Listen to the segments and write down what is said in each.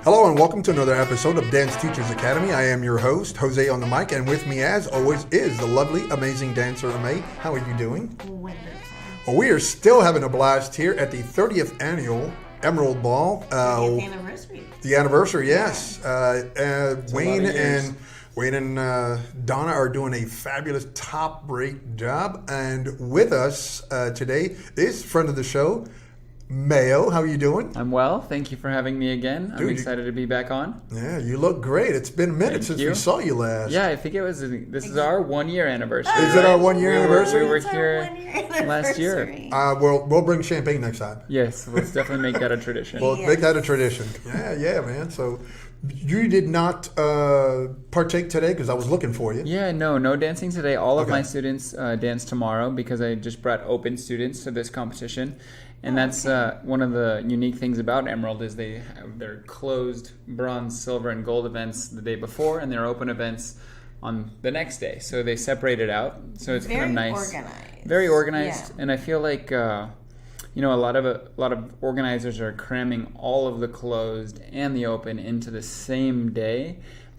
Hello and welcome to another episode of Dance Teachers Academy. I am your host, Jose on the mic, and with me as always is the lovely, amazing dancer, May. How are you doing? Wonderful. Well, we are still having a blast here at the 30th Annual Emerald Ball. 30th anniversary. The anniversary, yes. Wayne and Donna are doing a fabulous top-rate job. And with us today is friend of the show, Mayo. How are you doing? I'm well. Thank you for having me again. Dude, I'm excited to be back on. Yeah, you look great. It's been a minute since we saw you last. Yeah, I think this is our 1 year anniversary. Is it our 1 year anniversary? We were here last year. We'll bring champagne next time. Yes, let's definitely make that a tradition. We'll make that a tradition. Yeah, man. So you did not partake today because I was looking for you. Yeah, no dancing today. All of my students dance tomorrow because I just brought open students to this competition. And that's one of the unique things about Emerald is they have their closed bronze, silver, and gold events the day before and their open events on the next day. So they separate it out. So it's kind of nice. Very organized. Yeah. And I feel like a lot of organizers are cramming all of the closed and the open into the same day.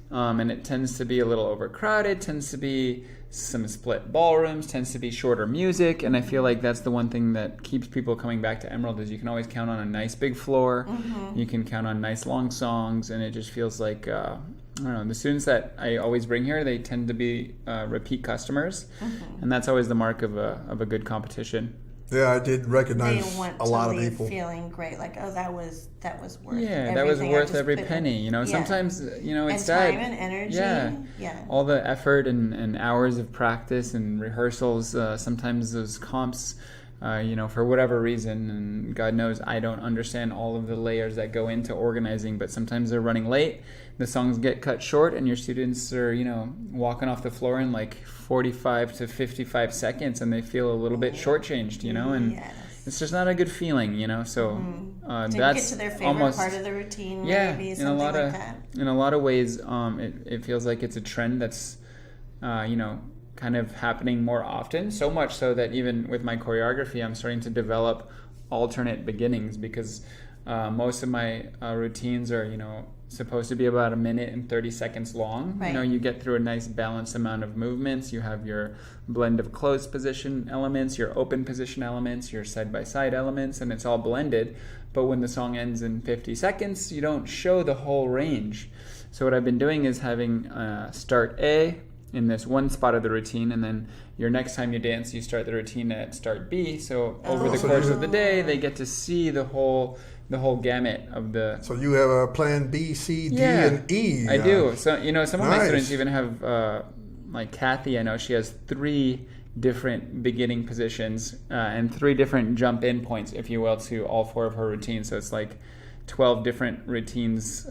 And it tends to be a little overcrowded, tends to be some split ballrooms, tends to be shorter music, and I feel like that's the one thing that keeps people coming back to Emerald is you can always count on a nice big floor, you can count on nice long songs, and it just feels like, I don't know, the students that I always bring here, they tend to be repeat customers, and that's always the mark of a good competition. Yeah, I did recognize a lot of people feeling great, like, oh, that was worth. Yeah, that was worth every penny. Sometimes it's time and energy. Yeah, all the effort and hours of practice and rehearsals. Sometimes those comps, for whatever reason, and God knows I don't understand all of the layers that go into organizing. But sometimes they're running late. The songs get cut short, and your students are, walking off the floor in like 45 to 55 seconds, and they feel a little bit shortchanged, and it's just not a good feeling, So to that's get to their favorite almost part of the routine, maybe in something a lot like of that. in a lot of ways, it feels like it's a trend that's, kind of happening more often. So much so that even with my choreography, I'm starting to develop alternate beginnings because most of my routines are, supposed to be about 1 minute and 30 seconds long. Right. You get through a nice balanced amount of movements. You have your blend of closed position elements, your open position elements, your side-by-side elements, and it's all blended. But when the song ends in 50 seconds, you don't show the whole range. So what I've been doing is having start A in this one spot of the routine, and then your next time you dance, you start the routine at start B. So over the course of the day, they get to see the whole gamut of the... So you have a plan B, C, D, and E. I do. So, some of my students even have, like Kathy, I know she has 3 different beginning positions and 3 different jump-in points, if you will, to all 4 of her routines. So it's like 12 different routines.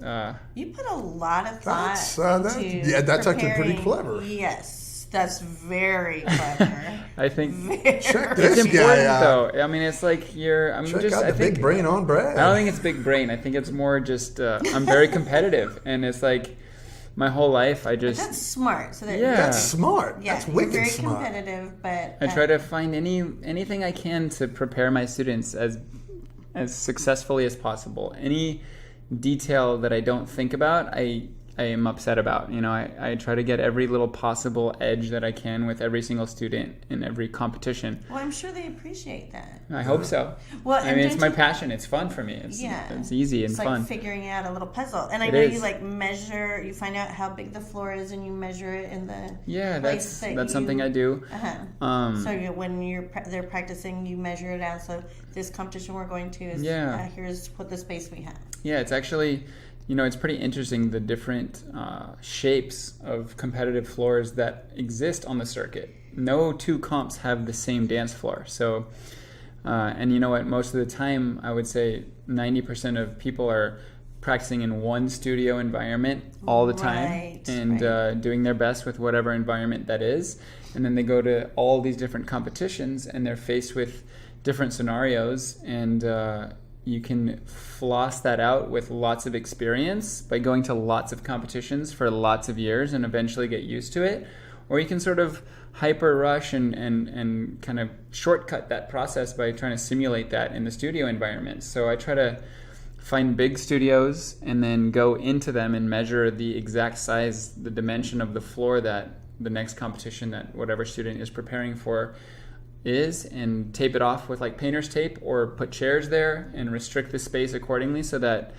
You put a lot of thought that's actually pretty clever. Yes. That's very clever. I think check it's this important guy out. though. I mean, it's like I think big brain on Brad. I don't think it's big brain. I think it's more just I'm very competitive, and it's like my whole life I just. But that's smart. So that's smart. Yeah, that's wicked very smart. competitive, but I try to find anything I can to prepare my students as successfully as possible. Any detail that I don't think about, I am upset about. I try to get every little possible edge that I can with every single student in every competition. Well, I'm sure they appreciate that. I hope so. Well, I mean, it's my passion. It's fun for me. It's easy and fun. It's like figuring out a little puzzle. And I know you measure, you find out how big the floor is and you measure it in the that's something I do. So when they're practicing, you measure it out. So this competition we're going to is here's what the space we have. Yeah, it's actually... it's pretty interesting the different shapes of competitive floors that exist on the circuit. No 2 comps have the same dance floor. So, and you know what? Most of the time, I would say 90% of people are practicing in one studio environment all the time doing their best with whatever environment that is. And then they go to all these different competitions and they're faced with different scenarios, and you can floss that out with lots of experience by going to lots of competitions for lots of years and eventually get used to it. Or you can sort of hyper rush and kind of shortcut that process by trying to simulate that in the studio environment. So I try to find big studios and then go into them and measure the exact size, the dimension of the floor that the next competition that whatever student is preparing for is, and tape it off with like painter's tape, or put chairs there and restrict the space accordingly so that,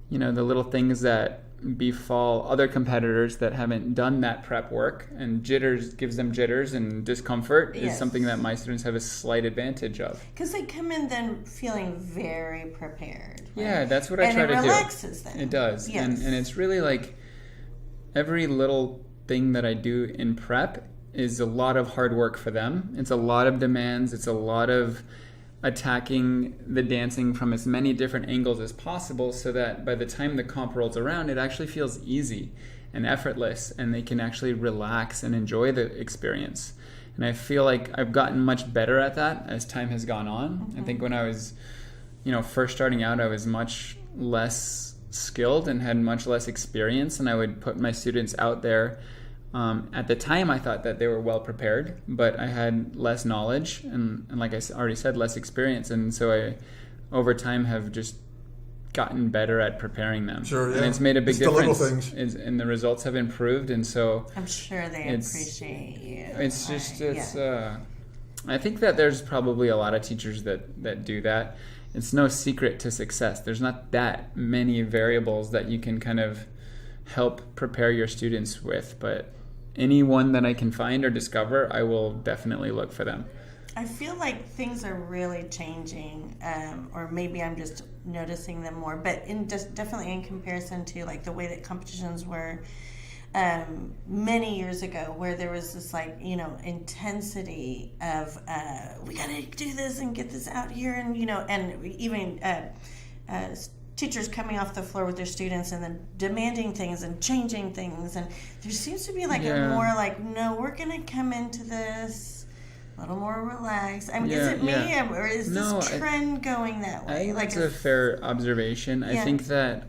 you know, the little things that befall other competitors that haven't done that prep work and gives them jitters and discomfort is something that my students have a slight advantage of. Because they come in then feeling very prepared. Right? Yeah, that's what I try to do. And it relaxes them. It does. Yes. And it's really like every little thing that I do in prep is a lot of hard work for them. It's a lot of demands. It's a lot of attacking the dancing from as many different angles as possible so that by the time the comp rolls around, it actually feels easy and effortless, and they can actually relax and enjoy the experience. And I feel like I've gotten much better at that as time has gone on. Mm-hmm. I think when I was, you know, first starting out, I was much less skilled and had much less experience, and I would put my students out there. At the time, I thought that they were well prepared, but I had less knowledge and like I already said, less experience. And so I, over time, have just gotten better at preparing them. Sure, yeah. And it's made a big difference. The little things. And the results have improved. And so I'm sure they appreciate you. It's just, I think that there's probably a lot of teachers that do that. It's no secret to success. There's not that many variables that you can kind of help prepare your students with, but any one that I can find or discover, I will definitely look for them. I feel like things are really changing, or maybe I'm just noticing them more, but definitely in comparison to like the way that competitions were many years ago, where there was this like, you know, intensity of we gotta do this and get this out here, and you know, and even teachers coming off the floor with their students and then demanding things and changing things, and there seems to be like a more like, no, we're gonna come into this a little more relaxed. I mean, is it me, or is this trend going that way? I think that's a fair observation. I think that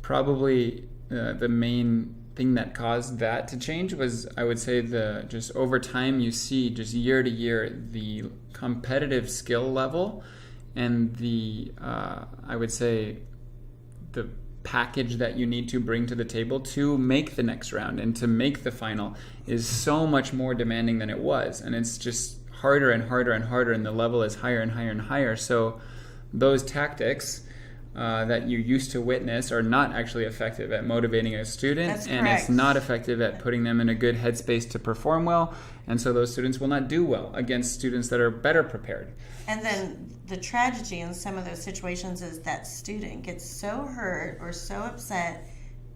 probably the main thing that caused that to change was, I would say, just over time you see just year to year the competitive skill level and the I would say the package that you need to bring to the table to make the next round and to make the final is so much more demanding than it was, and it's just harder and harder and harder, and the level is higher and higher and higher. So those tactics that you used to witness are not actually effective at motivating a student. That's and correct. It's not effective at putting them in a good headspace to perform well, and so those students will not do well against students that are better prepared. And then the tragedy in some of those situations is that student gets so hurt or so upset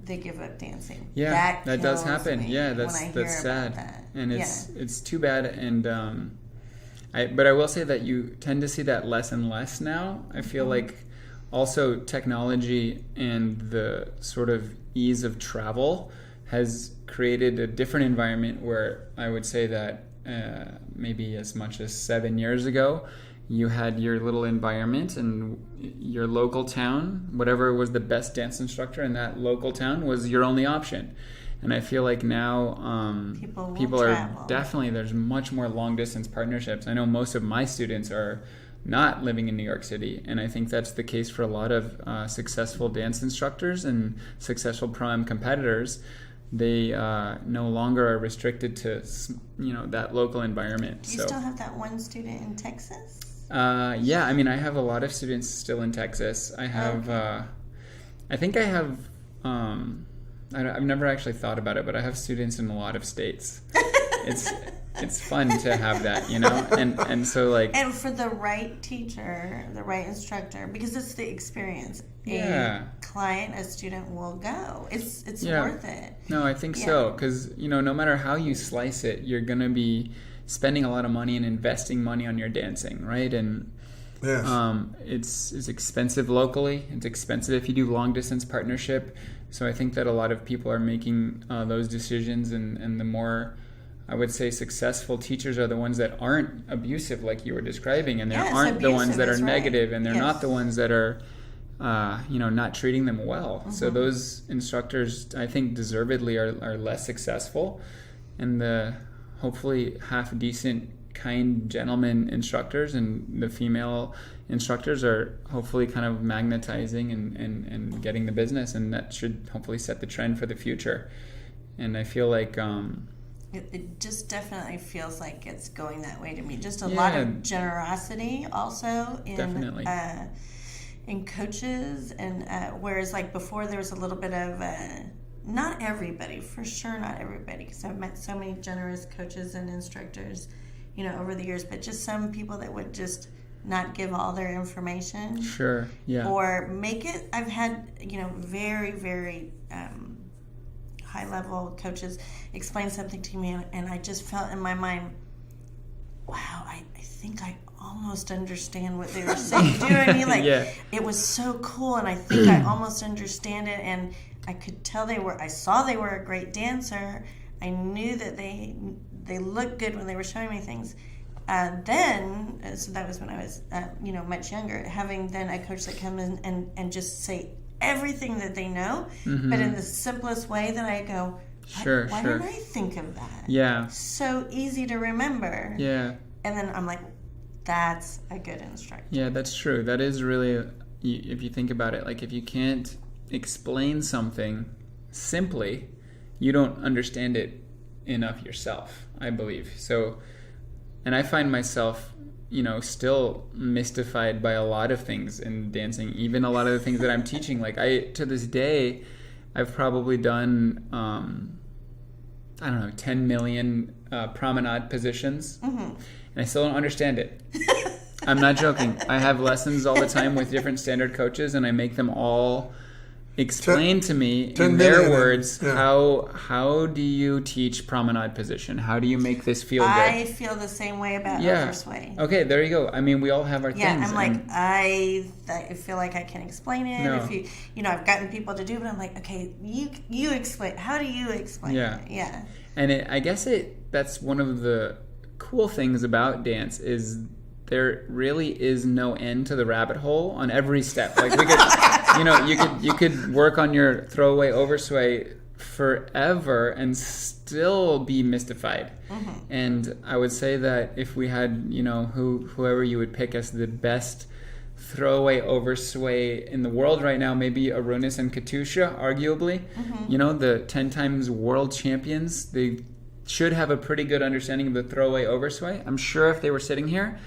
they give up dancing. Yeah, that does happen. Yeah, that's sad. That. And it's too bad. And but I will say that you tend to see that less and less now. I feel like also technology and the sort of ease of travel has created a different environment where I would say that maybe as much as 7 years ago, you had your little environment and your local town, whatever was the best dance instructor in that local town was your only option. And I feel like now people are definitely, there's much more long distance partnerships. I know most of my students are not living in New York City, and I think that's the case for a lot of successful dance instructors and successful pro-am competitors. They no longer are restricted to, you know, that local environment. Do you still have that one student in Texas? Yeah, I mean, I have a lot of students still in Texas. I have, I think I have, I've never actually thought about it, but I have students in a lot of states. It's fun to have that, you know, and so like. And for the right teacher, the right instructor, because it's the experience. Yeah. A client, a student will go. It's worth it. No, I think so, because you know, no matter how you slice it, you're gonna be spending a lot of money and investing money on your dancing, right? And it's expensive locally. It's expensive if you do long distance partnership. So I think that a lot of people are making those decisions, and the more, I would say, successful teachers are the ones that aren't abusive like you were describing, and there aren't the ones that are negative, and they're not the ones that are not treating them well. So those instructors, I think, deservedly are less successful, and the hopefully half decent kind gentlemen instructors, and the female instructors are hopefully kind of magnetizing and getting the business, and that should hopefully set the trend for the future. And I feel like it just definitely feels like it's going that way to me. Just a lot of generosity also in coaches, and whereas like before there was a little bit of not everybody, for sure not everybody, because I've met so many generous coaches and instructors, you know, over the years, but just some people that would just not give all their information. Sure, yeah. Or make it, I've had, you know, very, very high-level coaches explain something to me, and I just felt in my mind, wow, I think I almost understand what they were saying. Do you know what I mean? Like, it was so cool, and I think I almost understand it, and I could tell I saw they were a great dancer. I knew that they looked good when they were showing me things. So that was when I was, you know, much younger, having then a coach that come in and just say everything that they know, but in the simplest way that I go, why didn't I think of that? Yeah. So easy to remember. Yeah. And then I'm like, that's a good instructor. Yeah, that's true. That is really, if you think about it, like if you can't explain something simply, you don't understand it enough yourself, I believe. So, and I find myself, you know, still mystified by a lot of things in dancing, even a lot of the things that I'm teaching. Like to this day, I've probably done, 10 million promenade positions, and I still don't understand it. I'm not joking. I have lessons all the time with different standard coaches, and I make them all explain to me in their words, how do you teach promenade position? How do you make this feel good? I feel the same way about oversway. Okay, there you go. I mean, we all have our things. Yeah, I'm like, I feel like I can explain it. No. If you know, I've gotten people to do it, but I'm like, okay, you explain. How do you explain it? Yeah. And I guess that's one of the cool things about dance is there really is no end to the rabbit hole on every step. Like we could, you could work on your throwaway oversway forever and still be mystified. And I would say that if we had, you know, whoever you would pick as the best throwaway oversway in the world right now, maybe Arunis and Katusha, arguably, you know, the 10 times world champions, they should have a pretty good understanding of the throwaway oversway. I'm sure if they were sitting here,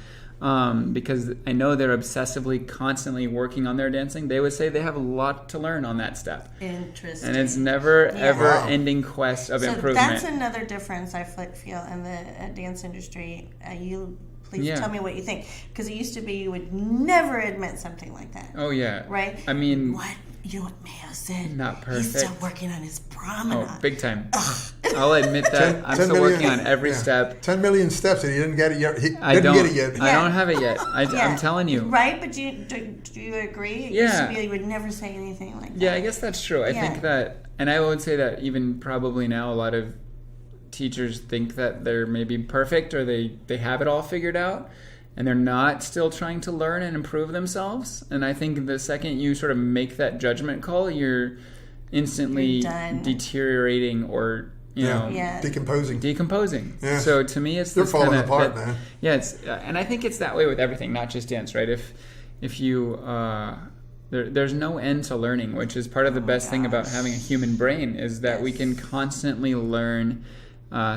because I know they're obsessively, constantly working on their dancing, they would say they have a lot to learn on that step. Interesting. And it's never, ever-ending quest of improvement. That's another difference I feel in the dance industry. Please tell me what you think. Because it used to be you would never admit something like that. Oh, yeah. Right? I mean... What? You know what Mayo said? Not perfect. He's still working on his promenade. Oh, big time. I'll admit that. I'm still working on every step. 10 million steps and he didn't get it yet. I don't have it yet. I'm telling you. Right? But do you agree? It used to be you would never say anything like that. Yeah, I guess that's true. I think that, and I would say that even probably now a lot of teachers think that they're maybe perfect or they have it all figured out. And they're not still trying to learn and improve themselves. And I think the second you sort of make that judgment call, you're instantly deteriorating or, you know, decomposing. Yeah. So to me, it's you're falling apart, man. Yeah, and I think it's that way with everything, not just dance, right? If you there's no end to learning, which is part of the best thing about having a human brain is that we can constantly learn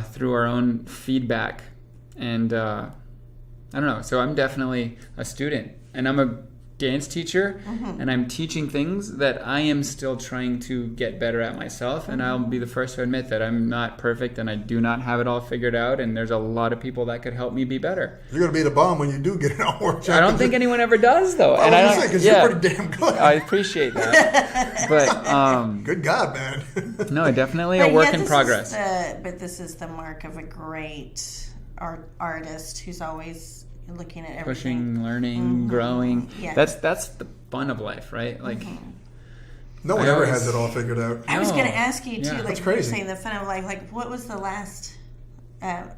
through our own feedback and. I don't know. So I'm definitely a student, and I'm a dance teacher, and I'm teaching things that I am still trying to get better at myself. And I'll be the first to admit that I'm not perfect, and I do not have it all figured out. And there's a lot of people that could help me be better. You're gonna be the bomb when you do get it all worked out. I don't think anyone ever does, though. I was gonna say because you're pretty damn good. I appreciate that, but good God, man. No, definitely a work in progress. But this is the mark of a great artist who's always looking at everything. Pushing, learning, growing. Yeah. That's the fun of life, right? Like no one ever has it all figured out. I was going to ask you too, like you're saying the fun of life. Like, what was the last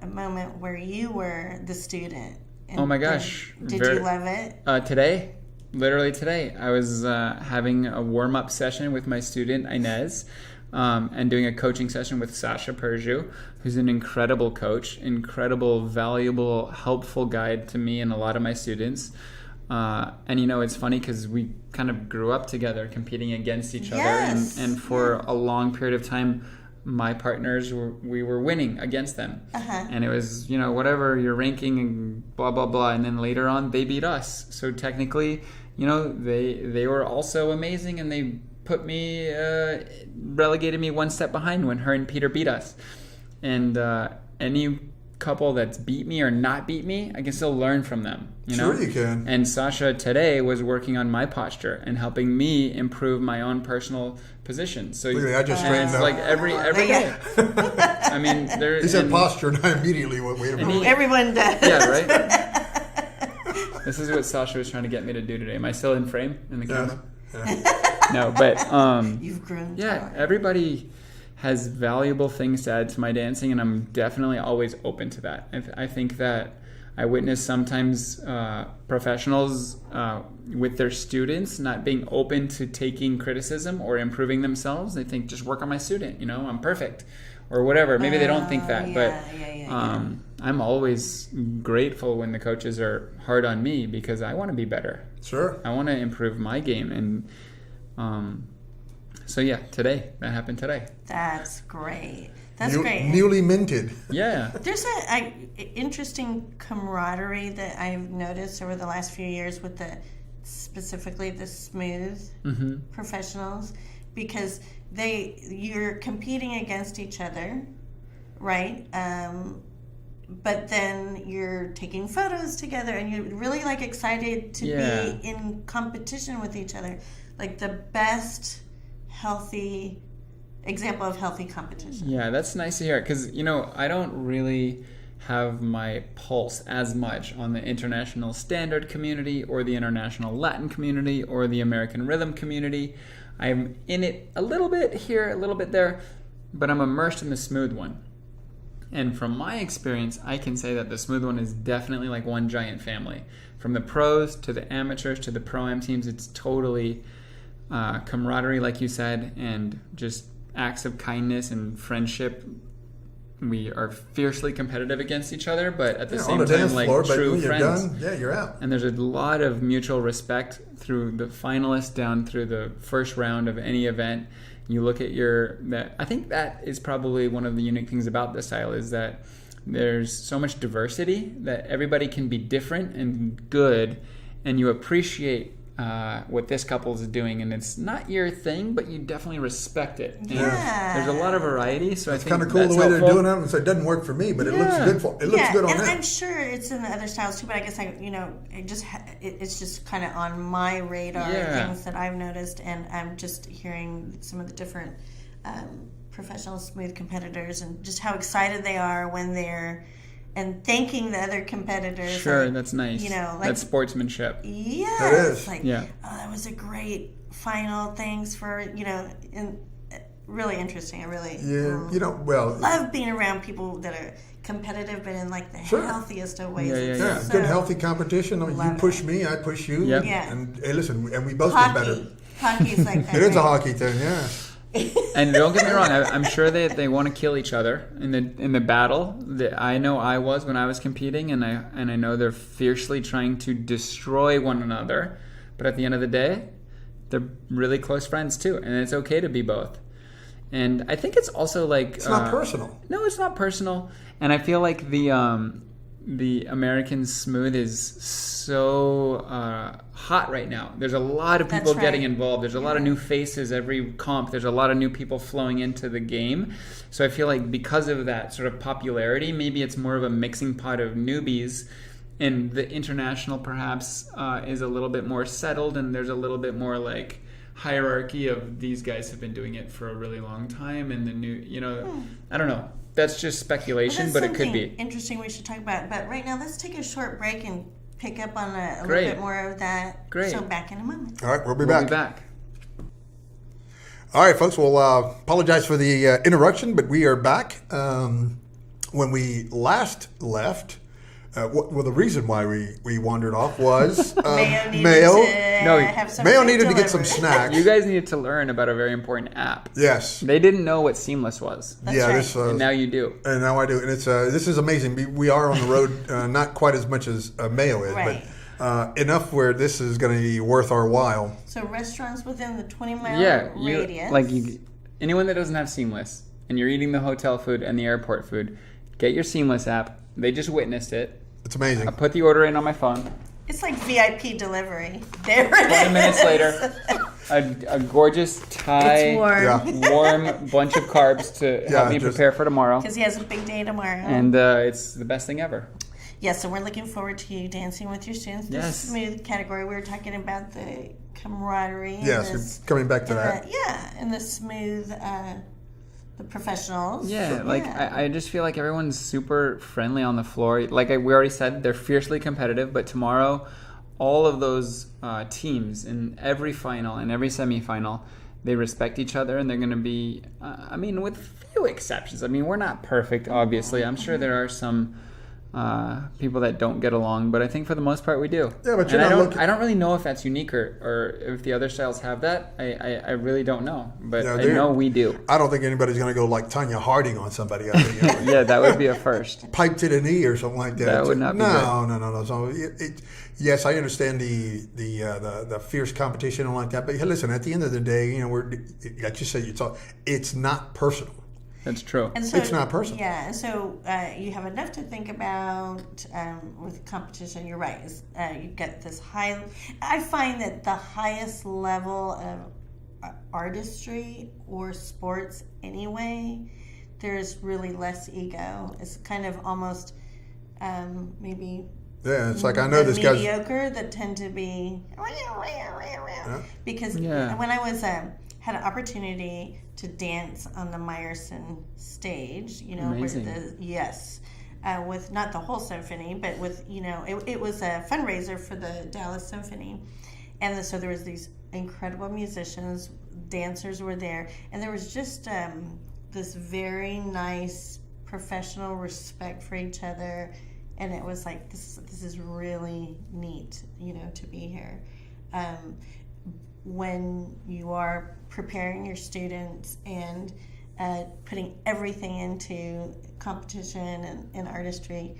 moment where you were the student? Oh my gosh! Did you love it? Today, literally today, I was having a warm-up session with my student Inez. and doing a coaching session with Sasha Perju, who's an incredible coach, incredible, valuable, helpful guide to me and a lot of my students. And it's funny because we kind of grew up together competing against each other, and for a long period of time my partners we were winning against them, and it was whatever your ranking and blah blah blah, and then later on they beat us. So technically they were also amazing, and they put me relegated me one step behind when her and Peter beat us. And any couple that's beat me or not beat me, I can still learn from them. Sure, you can. And Sasha today was working on my posture and helping me improve my own personal position. So I just straightened up. Like every day. I mean, he said posture, and I immediately went, wait a minute. Everyone does. Yeah, right. This is what Sasha was trying to get me to do today. Am I still in frame in the camera? Yeah. No, but you've grown. Yeah, everybody has valuable things to add to my dancing, and I'm definitely always open to that. I think that I witness sometimes professionals with their students not being open to taking criticism or improving themselves. They think, just work on my student, I'm perfect, or whatever. Maybe they don't think that, but I'm always grateful when the coaches are hard on me, because I want to be better. Sure. I want to improve my game, and so today that happened today. That's great. That's great. Newly minted. Yeah. There's an interesting camaraderie that I've noticed over the last few years with specifically the smooth professionals, because you're competing against each other, right? But then you're taking photos together, and you're really excited to be in competition with each other, like the best healthy example of healthy competition. Yeah, that's nice to hear, because I don't really have my pulse as much on the international standard community or the international Latin community or the American rhythm community. I'm in it a little bit here, a little bit there, but I'm immersed in the smooth one. And from my experience, I can say that the smooth one is definitely like one giant family. From the pros to the amateurs to the pro-am teams, it's totally camaraderie, like you said, and just acts of kindness and friendship. We are fiercely competitive against each other, but at the same time, like true friends. Done, you're out. And there's a lot of mutual respect through the finalists down through the first round of any event. You look at I think that is probably one of the unique things about this style, is that there's so much diversity that everybody can be different and good, and you appreciate what this couple is doing, and it's not your thing, but you definitely respect it. And there's a lot of variety, so it's I think kind of cool the way they're doing it. So it doesn't work for me, but it looks good good on and them. I'm sure it's in the other styles too. But I guess it's just kind of on my radar, things that I've noticed, and I'm just hearing some of the different professional smooth competitors, and just how excited they are when they're. And thanking the other competitors. Sure, that's nice. That's sportsmanship. Yeah, it is. That was a great final. Thanks for and really interesting. I really love being around people that are competitive, but in the healthiest of ways. So good healthy competition. You push me, I push you. Yep. Yeah. And hey, listen, and we both get better. Hockey's like that. It is a hockey thing, yeah. And don't get me wrong, I'm sure they want to kill each other in the battle. That I know I was when I was competing, and I know they're fiercely trying to destroy one another. But at the end of the day, they're really close friends too, and it's okay to be both. And I think it's also it's not personal. No, it's not personal. And I feel like the American smooth is so hot right now. There's a lot of people getting involved. There's a lot of new faces every comp. There's a lot of new people flowing into the game. So I feel like because of that sort of popularity, maybe it's more of a mixing pot of newbies, and the international perhaps is a little bit more settled, and there's a little bit more hierarchy of these guys have been doing it for a really long time, and the new, I don't know. That's just speculation, but it could be interesting. We should talk about. But right now, let's take a short break and pick up on a little bit more of that. Great. So back in a moment. All right, we'll be back. All right, folks. We'll apologize for the interruption, but we are back. When we last left, Well, the reason why we wandered off was Mayo have some Mayo food needed to get some delivered. snacks. You guys needed to learn about a very important app. Yes. They didn't know what Seamless was. That's Yeah. right. This. And now you do. And now I do, and it's this is amazing. We are on the road, not quite as much as Mayo is, Right. but enough where this is going to be worth our while. So restaurants within the 20-mile radius. Anyone that doesn't have Seamless and you're eating the hotel food and the airport food, get your Seamless app. They just witnessed it. It's amazing. I put the order in on my phone. It's like VIP delivery. There it 20 is. minutes later, a gorgeous Thai, It's warm. Yeah. warm bunch of carbs to help me just- prepare for tomorrow. Because he has a big day tomorrow. And it's the best thing ever. Yeah, so we're looking forward to you dancing with your students. The Yes. smooth category. We were talking about the camaraderie. Yes, and we're coming back to that. And the smooth, the professionals. Yeah, like I just feel like everyone's super friendly on the floor. Like we already said, they're fiercely competitive. But tomorrow, all of those teams in every final and every semifinal, they respect each other, and they're going to be. I mean, with few exceptions. I mean, we're not perfect, obviously. I'm sure there are some people that don't get along, but I think for the most part we do. Yeah, but and I don't really know if that's unique or if the other styles have that. I really don't know, but Yeah, I know we do. I don't think anybody's going to go like Tanya Harding on somebody. I think, Yeah, that would be a first. pipe to the knee or something like that. That would not be No. So yes, I understand the fierce competition and like that. But hey, listen, at the end of the day, we're like you said, it's not personal. That's true. And so, It's not personal. Yeah, and so you have enough to think about with competition. You're right. You get this high. I find that the highest level of artistry or sports, anyway, there's really less ego. It's kind of almost maybe. Yeah, it's like I know the this guy's. mediocre that tend to be because when I was had an opportunity to dance on the Meyerson stage, Amazing. with not the whole symphony, but with it was a fundraiser for the Dallas Symphony, and so there was these incredible musicians, dancers were there, and there was just this very nice professional respect for each other. And it was like, this is really neat, to be here. When you are preparing your students and putting everything into competition and artistry,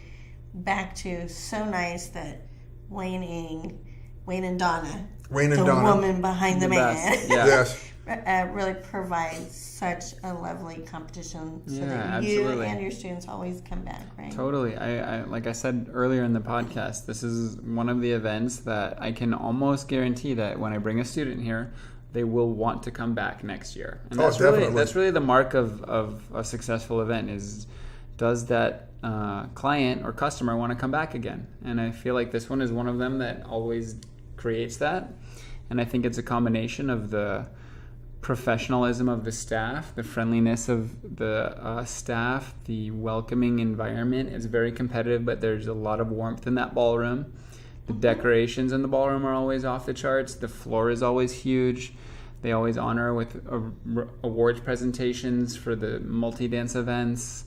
back to so nice that Wayne and Donna, the woman behind the man, Yes. really provides such a lovely competition so that absolutely. you and your students always come back, right? Totally. I like I said earlier in the podcast, this is one of the events that I can almost guarantee that when I bring a student here, they will want to come back next year. And that's really the mark of a successful event is, does that client or customer want to come back again? And I feel like this one is one of them that always creates that. And I think it's a combination of the professionalism of the staff, the friendliness of the staff, the welcoming environment. It's very competitive, but there's a lot of warmth in that ballroom. The decorations in the ballroom are always off the charts. The floor is always huge. They always honor with awards presentations for the multi-dance events.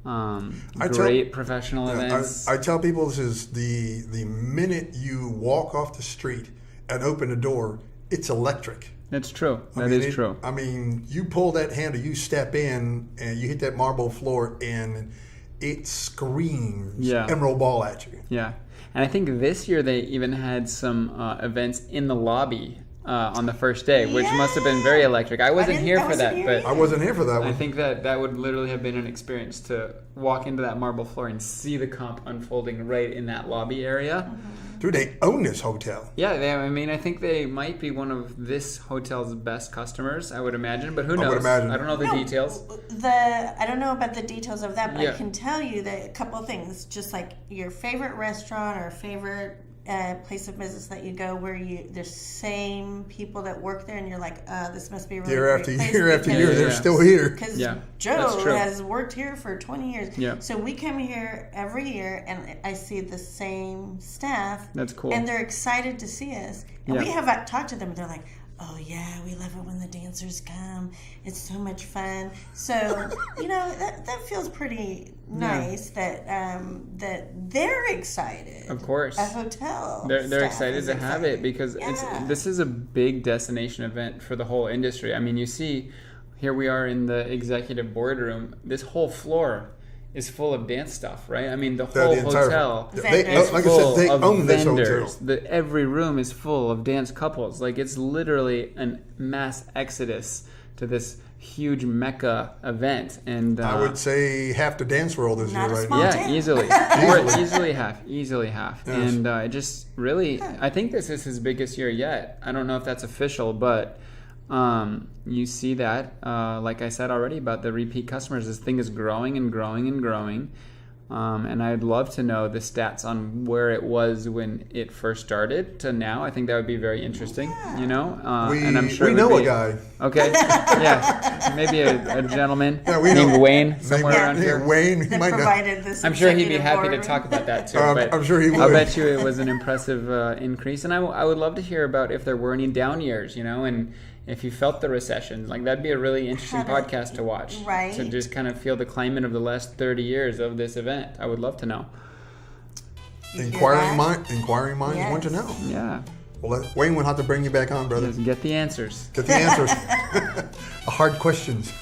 Professional events. I tell people this is the minute you walk off the street and open the door, it's electric. That's true. That is true. I mean, you pull that handle, you step in, and you hit that marble floor, and it screams Emerald Ball at you. Yeah. And I think this year they even had some events in the lobby on the first day, which must have been very electric. I wasn't here for that, but I wasn't here for that one. I think that would literally have been an experience to walk into that marble floor and see the comp unfolding right in that lobby area. Dude, they own this hotel. Yeah, I think they might be one of this hotel's best customers, I would imagine, but who knows? I would imagine. I don't know the details. I don't know about the details of that, but I can tell you that a couple of things, just like your favorite restaurant or favorite place of business that you go where the same people that work there and you're like, this must be a really year great after year, they're still here. Because Joe has worked here for 20 years. Yeah. So we come here every year and I see the same staff. That's cool. And they're excited to see us. And we have talked to them and they're like, oh yeah, we love it when the dancers come. It's so much fun. So, you know, that feels pretty nice that that they're excited. Of course. A hotel. They're excited to have it because this is a big destination event for the whole industry. I mean, you see, here we are in the executive boardroom. This whole floor is full of dance stuff, right? I mean, the whole hotel is full they of own this vendors. hotel. Every room is full of dance couples. Like, it's literally a mass exodus to this huge mecca event. And I would say half the dance world is here right now. Yeah, easily. Or easily half. Yes. And it just really, I think this is his biggest year yet. I don't know if that's official, but you see that, like I said already about the repeat customers, this thing is growing and growing and growing. And I'd love to know the stats on where it was when it first started to now. I think that would be very interesting, you know? And I'm sure we know a guy. Okay, yeah, maybe a gentleman named Wayne somewhere around here. Wayne, that might provided this. I'm sure he'd be happy to talk about that too. But I'm sure he would. I'll bet you it was an impressive increase, and I would love to hear about if there were any down years, you know, and if you felt the recession. Like, that'd be a really interesting podcast to watch, right? To just kind of feel the climate of the last 30 years of this event. I would love to know. Inquiring minds want to know. Yeah. Well, Wayne will have to bring you back on, brother. Just get the answers. Get the answers. Hard questions.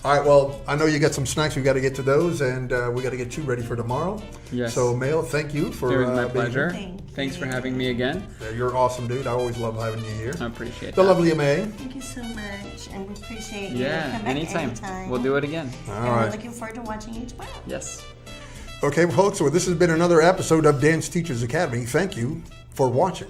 All right, well, I know you got some snacks. We got to get to those, and we got to get you ready for tomorrow. Yes. So, Mayo, thank you for being here. It was my pleasure. Thanks for having me again. Yeah, you're awesome, dude. I always love having you here. I appreciate the that. lovely May. Thank you so much, and we appreciate you. Yeah, Come back anytime. We'll do it again. All and right. We're looking forward to watching you tomorrow. Yes. Okay, folks. So this has been another episode of Dance Teachers Academy. Thank you for watching.